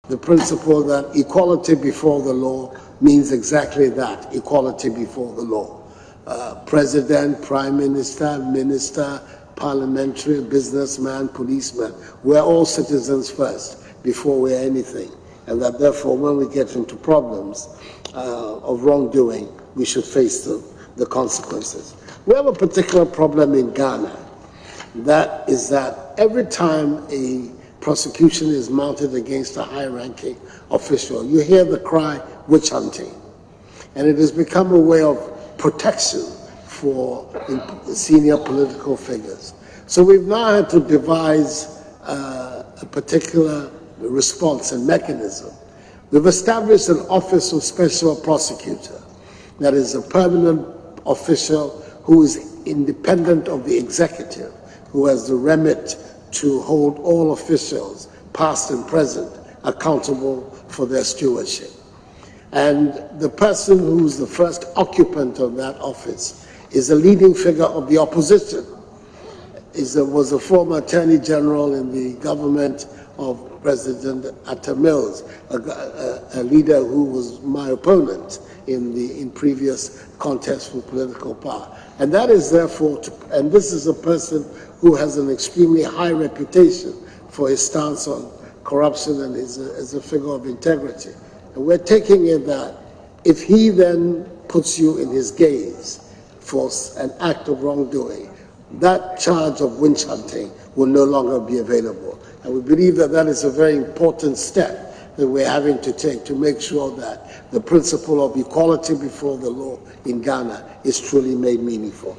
the principle that equality before the law means exactly that, equality before the law. President, Prime Minister, Minister, parliamentary, businessman, policeman, we're all citizens first before we're anything. And that therefore, when we get into problems of wrongdoing, we should face the consequences. We have a particular problem in Ghana. That is that every time a prosecution is mounted against a high-ranking official, you hear the cry, witch hunting. And it has become a way of protection for senior political figures. So we've now had to devise a particular response and mechanism. We've established an Office of Special Prosecutor that is a permanent official who is independent of the executive, who has the remit to hold all officials, past and present, accountable for their stewardship. And the person who's the first occupant of that office is a leading figure of the opposition. Was a former Attorney General in the government of President Atta Mills, a leader who was my opponent in previous contests for political power. And that is therefore, and this is a person who has an extremely high reputation for his stance on corruption and as a figure of integrity. And we're taking it that if he then puts you in his gaze for an act of wrongdoing, that charge of witch hunting will no longer be available. And we believe that that is a very important step that we're having to take to make sure that the principle of equality before the law in Ghana is truly made meaningful.